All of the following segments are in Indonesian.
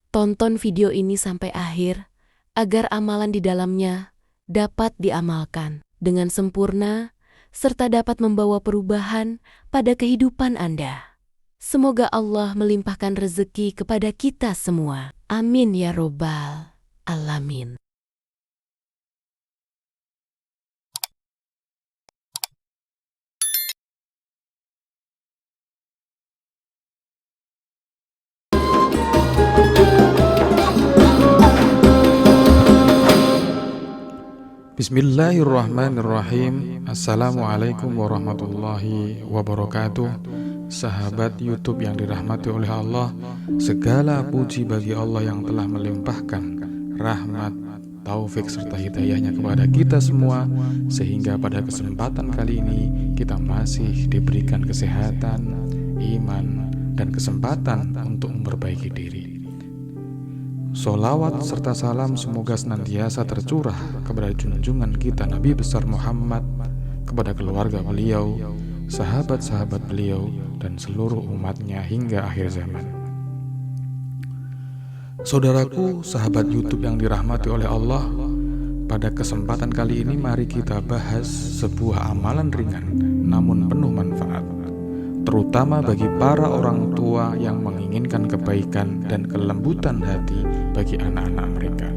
Tonton video ini sampai akhir agar amalan di dalamnya dapat diamalkan dengan sempurna serta dapat membawa perubahan pada kehidupan Anda. Semoga Allah melimpahkan rezeki kepada kita semua. Amin ya robbal alamin. Bismillahirrahmanirrahim. Assalamualaikum warahmatullahi wabarakatuh. Sahabat YouTube yang dirahmati oleh Allah, segala puji bagi Allah yang telah melimpahkan rahmat, taufik serta hidayahnya kepada kita semua, sehingga pada kesempatan kali ini kita masih diberikan kesehatan, iman, dan kesempatan untuk memperbaiki diri. Sholawat serta salam semoga senantiasa tercurah kepada junjungan kita Nabi besar Muhammad, kepada keluarga beliau, sahabat-sahabat beliau, dan seluruh umatnya hingga akhir zaman. Saudaraku, sahabat YouTube yang dirahmati oleh Allah, pada kesempatan kali ini mari kita bahas sebuah amalan ringan namun penuh manfaat, terutama bagi para orang tua yang menginginkan kebaikan dan kelembutan hati bagi anak-anak mereka,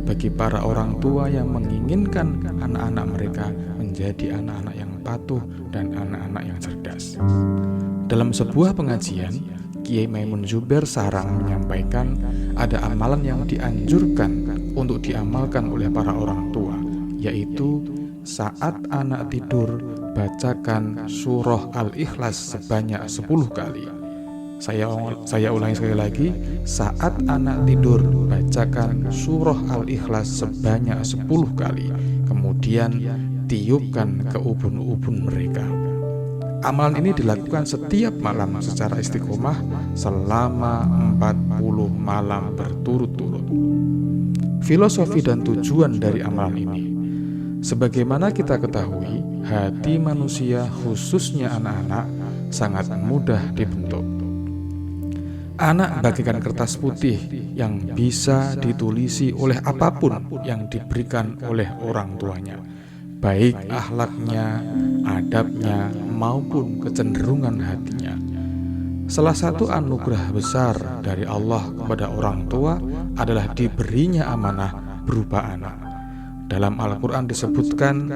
bagi para orang tua yang menginginkan anak-anak mereka menjadi anak-anak yang patuh dan anak-anak yang cerdas. Dalam sebuah pengajian, Kiai Maimun Zubair Sarang menyampaikan ada amalan yang dianjurkan untuk diamalkan oleh para orang tua, yaitu saat anak tidur, bacakan surah Al-Ikhlas sebanyak 10 kali. Saya ulangi sekali lagi, saat anak tidur, bacakan surah Al-Ikhlas sebanyak 10 kali. Kemudian tiupkan ke ubun-ubun mereka. Amalan ini dilakukan setiap malam secara istiqomah selama 40 malam berturut-turut. Filosofi dan tujuan dari amalan ini, sebagaimana kita ketahui, hati manusia khususnya anak-anak sangat mudah dibentuk. Anak bagaikan kertas putih yang bisa ditulisi oleh apapun yang diberikan oleh orang tuanya, baik akhlaknya, adabnya, maupun kecenderungan hatinya. Salah satu anugerah besar dari Allah kepada orang tua adalah diberinya amanah berupa anak. Dalam Al-Quran disebutkan,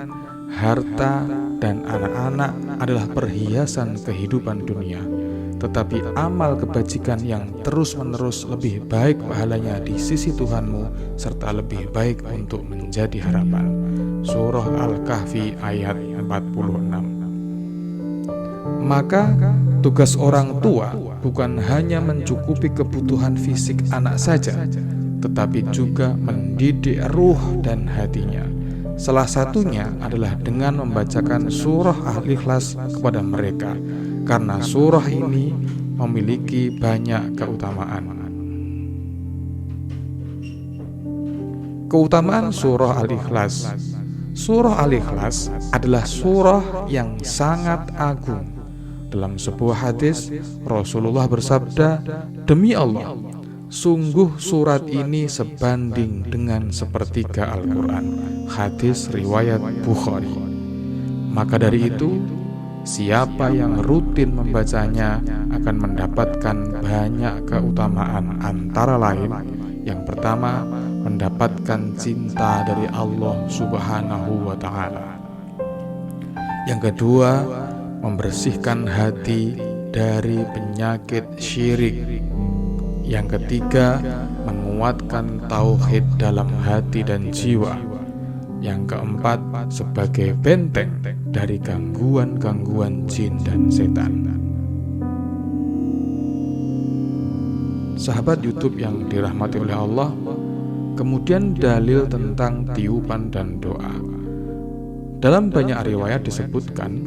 harta dan anak-anak adalah perhiasan kehidupan dunia, tetapi amal kebajikan yang terus-menerus lebih baik pahalanya di sisi Tuhanmu, serta lebih baik untuk menjadi harapan. Surah Al-Kahfi ayat 46. Maka tugas orang tua bukan hanya mencukupi kebutuhan fisik anak saja, tetapi juga mendidik ruh dan hatinya. Salah satunya adalah dengan membacakan surah Al-Ikhlas kepada mereka, karena surah ini memiliki banyak keutamaan. Keutamaan surah Al-Ikhlas. Surah Al-Ikhlas adalah surah yang sangat agung. Dalam sebuah hadis, Rasulullah bersabda, "Demi Allah, sungguh surat ini sebanding dengan sepertiga Al-Quran." Hadis riwayat Bukhari. Maka dari itu, siapa yang rutin membacanya akan mendapatkan banyak keutamaan, antara lain, yang pertama, mendapatkan cinta dari Allah Subhanahu wa Ta'ala. Yang kedua, membersihkan hati dari penyakit syirik. Yang ketiga, menguatkan tauhid dalam hati dan jiwa. Yang keempat, sebagai benteng dari gangguan-gangguan jin dan setan. Sahabat YouTube yang dirahmati oleh Allah, kemudian dalil tentang tiupan dan doa. Dalam banyak riwayat disebutkan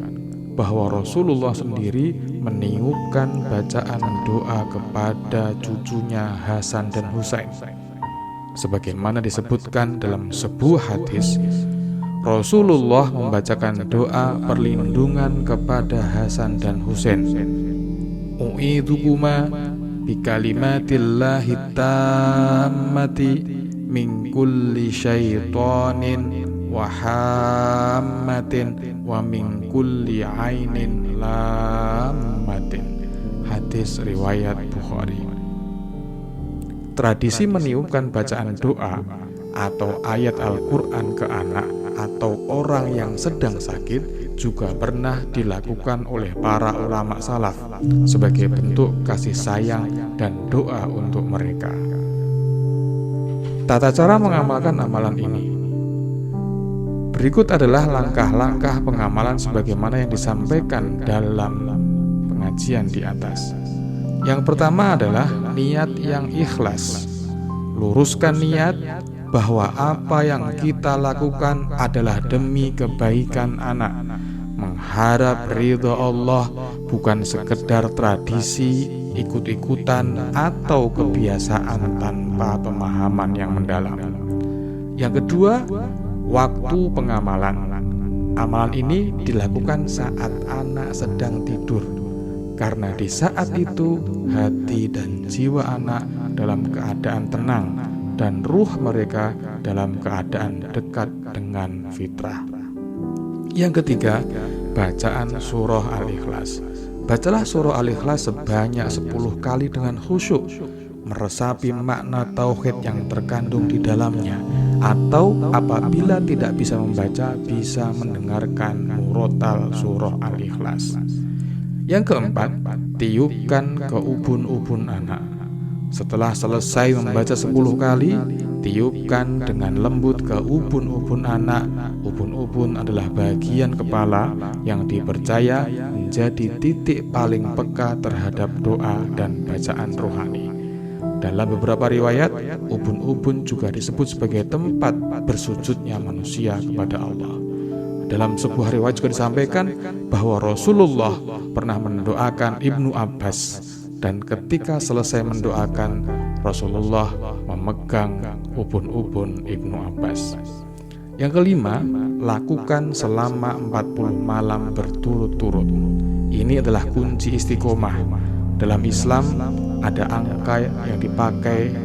bahwa Rasulullah sendiri meniupkan bacaan doa kepada cucunya Hasan dan Husain. Sebagaimana disebutkan dalam sebuah hadis, Rasulullah membacakan doa perlindungan kepada Hasan dan Husain. U'idukuma bikalimatillahi tammati min kulli syaitanin wa hammatin wa min kulli ainin lammatin. Hadis riwayat Bukhari. Tradisi meniupkan bacaan doa atau ayat Al-Quran ke anak atau orang yang sedang sakit juga pernah dilakukan oleh para ulama salaf sebagai bentuk kasih sayang dan doa untuk mereka. Tata cara mengamalkan amalan ini. Berikut adalah langkah-langkah pengamalan sebagaimana yang disampaikan dalam pengajian di atas. Yang pertama adalah niat yang ikhlas. Luruskan niat bahwa apa yang kita lakukan adalah demi kebaikan anak, mengharap ridha Allah, bukan sekedar tradisi, ikut-ikutan, atau kebiasaan tanpa pemahaman yang mendalam. Yang kedua, waktu pengamalan. Amalan ini dilakukan saat anak sedang tidur, karena di saat itu hati dan jiwa anak dalam keadaan tenang dan ruh mereka dalam keadaan dekat dengan fitrah. Yang ketiga, bacaan surah Al-Ikhlas. Bacalah surah Al-Ikhlas sebanyak 10 kali dengan khusyuk, meresapi makna tauhid yang terkandung di dalamnya, atau apabila tidak bisa membaca, bisa mendengarkan murotal surah Al-Ikhlas. Yang keempat, tiupkan ke ubun-ubun anak. Setelah selesai membaca 10 kali, tiupkan dengan lembut ke ubun-ubun anak. Ubun-ubun adalah bagian kepala yang dipercaya menjadi titik paling peka terhadap doa dan bacaan rohani. Dalam beberapa riwayat, ubun-ubun juga disebut sebagai tempat bersujudnya manusia kepada Allah. Dalam sebuah riwayat juga disampaikan bahwa Rasulullah pernah mendoakan Ibnu Abbas, dan ketika selesai mendoakan, Rasulullah memegang ubun-ubun Ibnu Abbas. Yang kelima, lakukan selama 40 malam berturut-turut. Ini adalah kunci istiqomah. Dalam Islam ada angka yang dipakai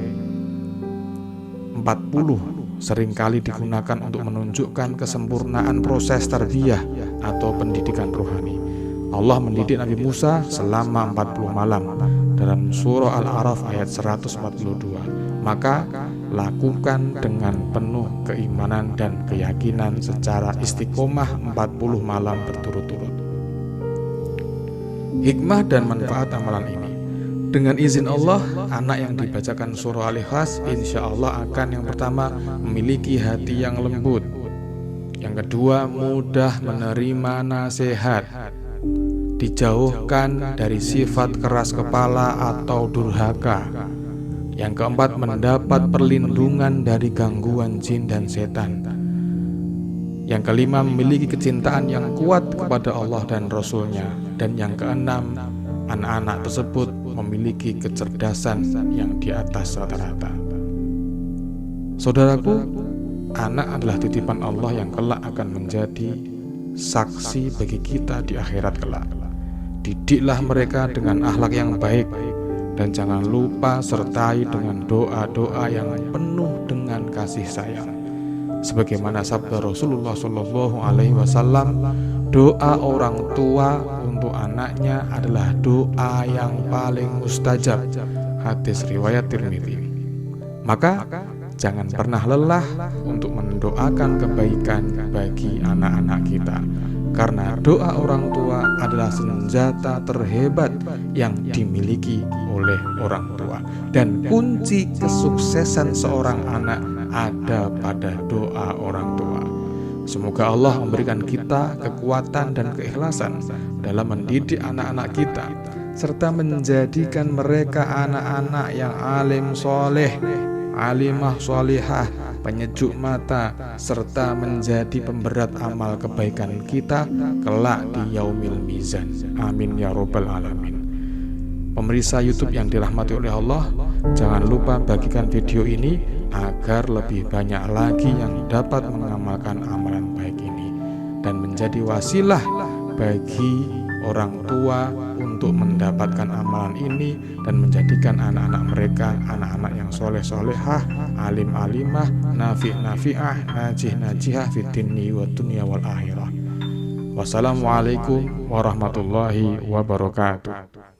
40, seringkali digunakan untuk menunjukkan kesempurnaan proses tarbiyah atau pendidikan rohani. Allah mendidik Nabi Musa selama 40 malam dalam surah Al-A'raf ayat 142. Maka lakukan dengan penuh keimanan dan keyakinan secara istiqomah 40 malam berturut-turut. Hikmah dan manfaat amalan ini. Dengan izin Allah, anak yang dibacakan surah Al-Ikhlas insya Allah akan yang pertama memiliki hati yang lembut. Yang kedua, mudah menerima nasihat, dijauhkan dari sifat keras kepala atau durhaka. Yang keempat, mendapat perlindungan dari gangguan jin dan setan. Yang kelima, memiliki kecintaan yang kuat kepada Allah dan Rasul-Nya. Dan yang keenam, anak-anak tersebut memiliki kecerdasan yang di atas rata-rata. Saudaraku, anak adalah titipan Allah yang kelak akan menjadi saksi bagi kita di akhirat kelak. Didiklah mereka dengan akhlak yang baik, dan jangan lupa sertai dengan doa-doa yang penuh dengan kasih sayang. Sebagaimana sabda Rasulullah SAW, doa orang tua untuk anaknya adalah doa yang paling mustajab. Hadis riwayat Tirmidzi. Maka jangan pernah lelah untuk mendoakan kebaikan bagi anak-anak kita, karena doa orang tua adalah senjata terhebat yang dimiliki oleh orang tua. Dan kunci kesuksesan seorang anak ada pada doa orang tua. Semoga Allah memberikan kita kekuatan dan keikhlasan dalam mendidik anak-anak kita, serta menjadikan mereka anak-anak yang alim soleh, alimah solihah, penyejuk mata, serta menjadi pemberat amal kebaikan kita kelak di yaumil mizan. Amin ya robbal alamin. Pemirsa YouTube yang dirahmati oleh Allah, jangan lupa bagikan video ini agar lebih banyak lagi yang dapat mengamalkan amalan baik ini dan menjadi wasilah bagi orang tua untuk mendapatkan amalan ini dan menjadikan anak-anak mereka anak-anak yang soleh-solehah, alim-alimah, nafi'-nafi'ah, najih-najihah fid dinni wa dunya wal akhirah. Wassalamualaikum warahmatullahi wabarakatuh.